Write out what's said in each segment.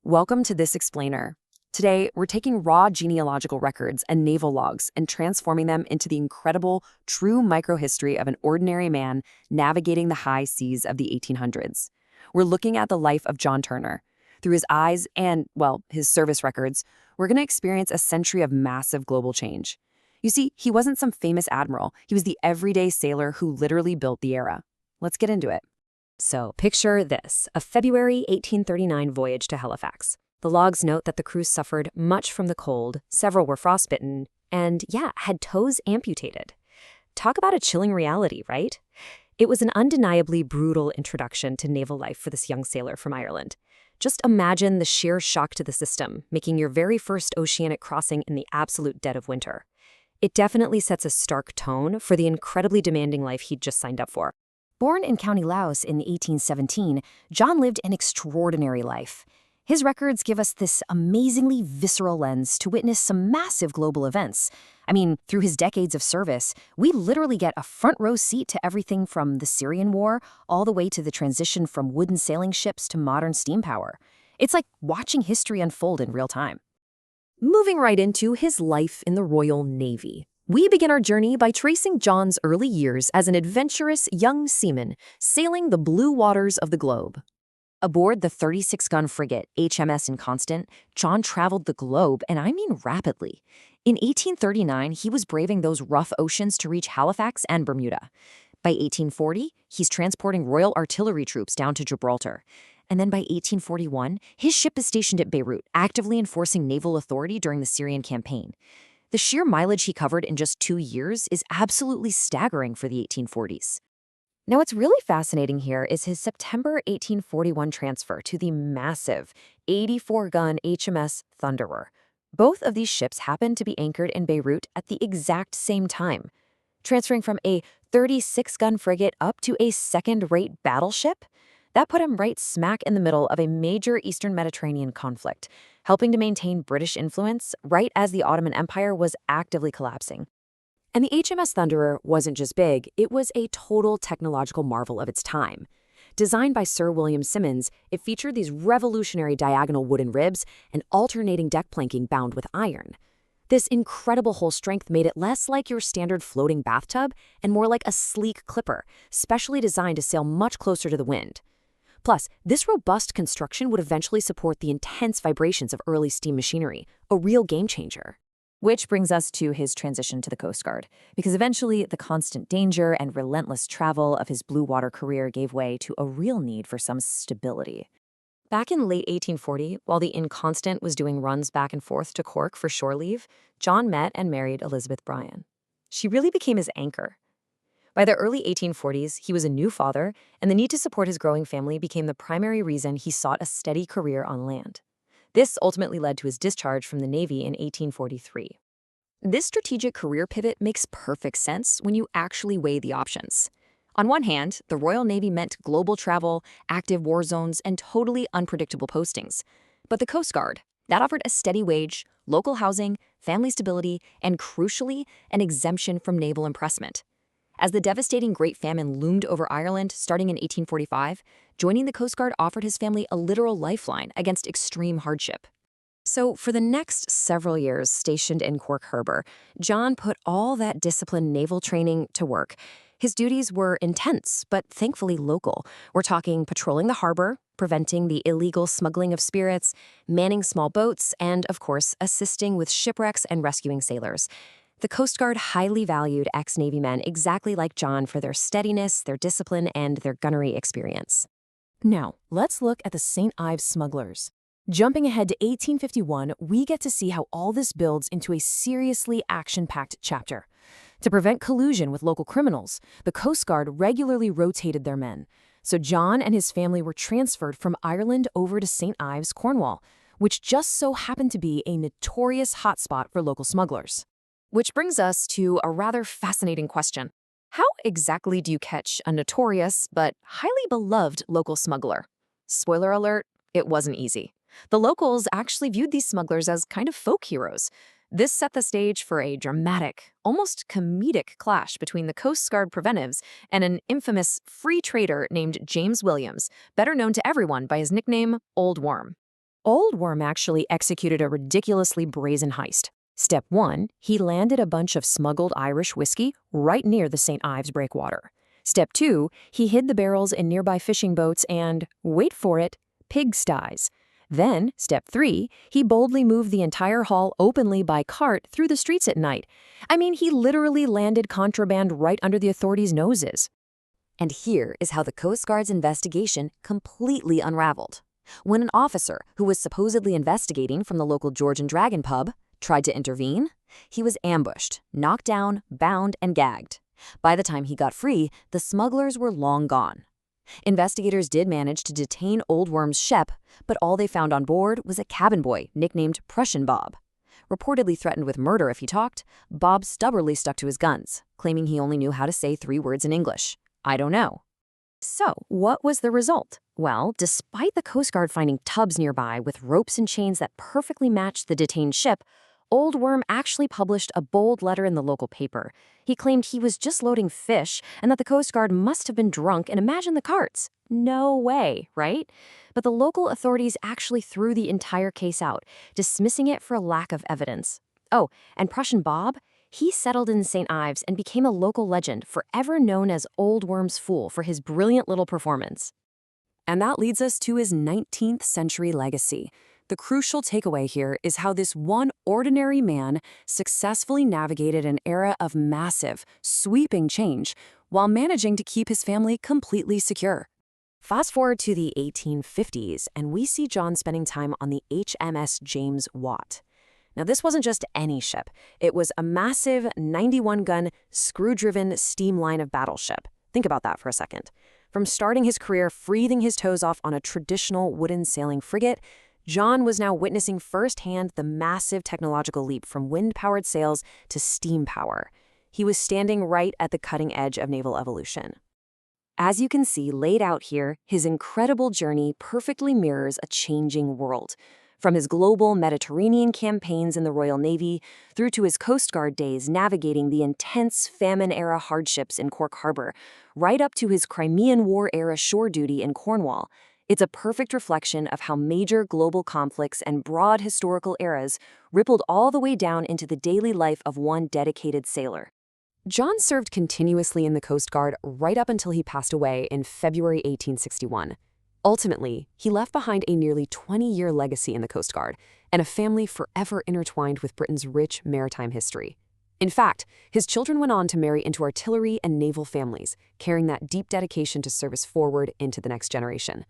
Welcome to This Explainer. Today, we're taking raw genealogical records and naval logs and transforming them into the incredible, true microhistory of an ordinary man navigating the high seas of the 1800s. We're looking at the life of John Turner. Through his eyes and, well, his service records, we're going to experience a century of massive global change. You see, he wasn't some famous admiral. He was the everyday sailor who literally built the era. Let's get into it. So, picture this, a February 1839 voyage to Halifax. The logs note that the crew suffered much from the cold, several were frostbitten, and had toes amputated. Talk about a chilling reality, right? It was an undeniably brutal introduction to naval life for this young sailor from Ireland. Just imagine the sheer shock to the system, making your very first oceanic crossing in the absolute dead of winter. It definitely sets a stark tone for the incredibly demanding life he'd just signed up for. Born in County Louth in 1817, John lived an extraordinary life. His records give us this amazingly visceral lens to witness some massive global events. I mean, through his decades of service, we literally get a front row seat to everything from the Syrian War all the way to the transition from wooden sailing ships to modern steam power. It's like watching history unfold in real time. Moving right into his life in the Royal Navy. We begin our journey by tracing John's early years as an adventurous young seaman sailing the blue waters of the globe. Aboard the 36-gun frigate HMS Inconstant, John traveled the globe, and I mean rapidly. In 1839, he was braving those rough oceans to reach Halifax and Bermuda. By 1840, he's transporting Royal Artillery troops down to Gibraltar. And then by 1841, his ship is stationed at Beirut, actively enforcing naval authority during the Syrian campaign. The sheer mileage he covered in just 2 years is absolutely staggering for the 1840s. Now, what's really fascinating here is his September 1841 transfer to the massive 84-gun HMS Thunderer. Both of these ships happened to be anchored in Beirut at the exact same time. Transferring from a 36-gun frigate up to a second-rate battleship? That put him right smack in the middle of a major Eastern Mediterranean conflict, helping to maintain British influence right as the Ottoman Empire was actively collapsing. And the HMS Thunderer wasn't just big, it was a total technological marvel of its time. Designed by Sir William Simmons, it featured these revolutionary diagonal wooden ribs and alternating deck planking bound with iron. This incredible hull strength made it less like your standard floating bathtub and more like a sleek clipper, specially designed to sail much closer to the wind. Plus, this robust construction would eventually support the intense vibrations of early steam machinery, a real game-changer. Which brings us to his transition to the Coast Guard, because eventually the constant danger and relentless travel of his blue water career gave way to a real need for some stability. Back in late 1840, while the Inconstant was doing runs back and forth to Cork for shore leave, John met and married Elizabeth Bryan. She really became his anchor. By the early 1840s, he was a new father, and the need to support his growing family became the primary reason he sought a steady career on land. This ultimately led to his discharge from the Navy in 1843. This strategic career pivot makes perfect sense when you actually weigh the options. On one hand, the Royal Navy meant global travel, active war zones, and totally unpredictable postings. But the Coast Guard, that offered a steady wage, local housing, family stability, and crucially, an exemption from naval impressment. As the devastating Great Famine loomed over Ireland starting in 1845, joining the Coast Guard offered his family a literal lifeline against extreme hardship. So for the next several years stationed in Cork Harbour, John put all that disciplined naval training to work. His duties were intense, but thankfully local. We're talking patrolling the harbor, preventing the illegal smuggling of spirits, manning small boats, and, of course, assisting with shipwrecks and rescuing sailors. The Coast Guard highly valued ex-Navy men exactly like John for their steadiness, their discipline, and their gunnery experience. Now, let's look at the St. Ives smugglers. Jumping ahead to 1851, we get to see how all this builds into a seriously action-packed chapter. To prevent collusion with local criminals, the Coast Guard regularly rotated their men. So John and his family were transferred from Ireland over to St. Ives, Cornwall, which just so happened to be a notorious hotspot for local smugglers. Which brings us to a rather fascinating question. How exactly do you catch a notorious but highly beloved local smuggler? Spoiler alert, it wasn't easy. The locals actually viewed these smugglers as kind of folk heroes. This set the stage for a dramatic, almost comedic clash between the Coast Guard preventives and an infamous free trader named James Williams, better known to everyone by his nickname, Old Worm. Old Worm actually executed a ridiculously brazen heist. Step 1, he landed a bunch of smuggled Irish whiskey right near the St. Ives breakwater. Step 2, he hid the barrels in nearby fishing boats and, wait for it, pigsties. Then, step 3, he boldly moved the entire haul openly by cart through the streets at night. I mean, he literally landed contraband right under the authorities' noses. And here is how the Coast Guard's investigation completely unraveled. When an officer who was supposedly investigating from the local George and Dragon pub tried to intervene, he was ambushed, knocked down, bound, and gagged. By the time he got free, the smugglers were long gone. Investigators did manage to detain Old Worm's Shep, but all they found on board was a cabin boy nicknamed Prussian Bob. Reportedly threatened with murder if he talked, Bob stubbornly stuck to his guns, claiming he only knew how to say 3 words in English. I don't know. So, what was the result? Well, despite the Coast Guard finding tubs nearby with ropes and chains that perfectly matched the detained ship, Old Worm actually published a bold letter in the local paper. He claimed he was just loading fish and that the Coast Guard must have been drunk and imagined the carts. No way, right? But the local authorities actually threw the entire case out, dismissing it for a lack of evidence. Oh, and Prussian Bob? He settled in St. Ives and became a local legend, forever known as Old Worm's Fool for his brilliant little performance. And that leads us to his 19th century legacy. The crucial takeaway here is how this one ordinary man successfully navigated an era of massive, sweeping change while managing to keep his family completely secure. Fast forward to the 1850s, and we see John spending time on the HMS James Watt. Now, this wasn't just any ship. It was a massive 91-gun, screw-driven steam line of battleship. Think about that for a second. From starting his career freezing his toes off on a traditional wooden sailing frigate, John was now witnessing firsthand the massive technological leap from wind-powered sails to steam power. He was standing right at the cutting edge of naval evolution. As you can see laid out here, his incredible journey perfectly mirrors a changing world. From his global Mediterranean campaigns in the Royal Navy through to his Coast Guard days navigating the intense famine-era hardships in Cork Harbor, right up to his Crimean War-era shore duty in Cornwall, it's a perfect reflection of how major global conflicts and broad historical eras rippled all the way down into the daily life of one dedicated sailor. John served continuously in the Coast Guard right up until he passed away in February 1861. Ultimately, he left behind a nearly 20-year legacy in the Coast Guard and a family forever intertwined with Britain's rich maritime history. In fact, his children went on to marry into artillery and naval families, carrying that deep dedication to service forward into the next generation.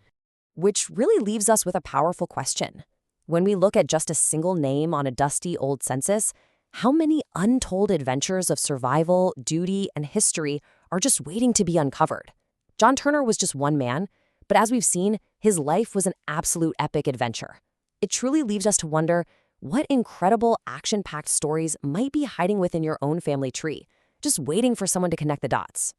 Which really leaves us with a powerful question. When we look at just a single name on a dusty old census, how many untold adventures of survival, duty, and history are just waiting to be uncovered? John Turner was just one man, but as we've seen, his life was an absolute epic adventure. It truly leaves us to wonder what incredible action-packed stories might be hiding within your own family tree, just waiting for someone to connect the dots.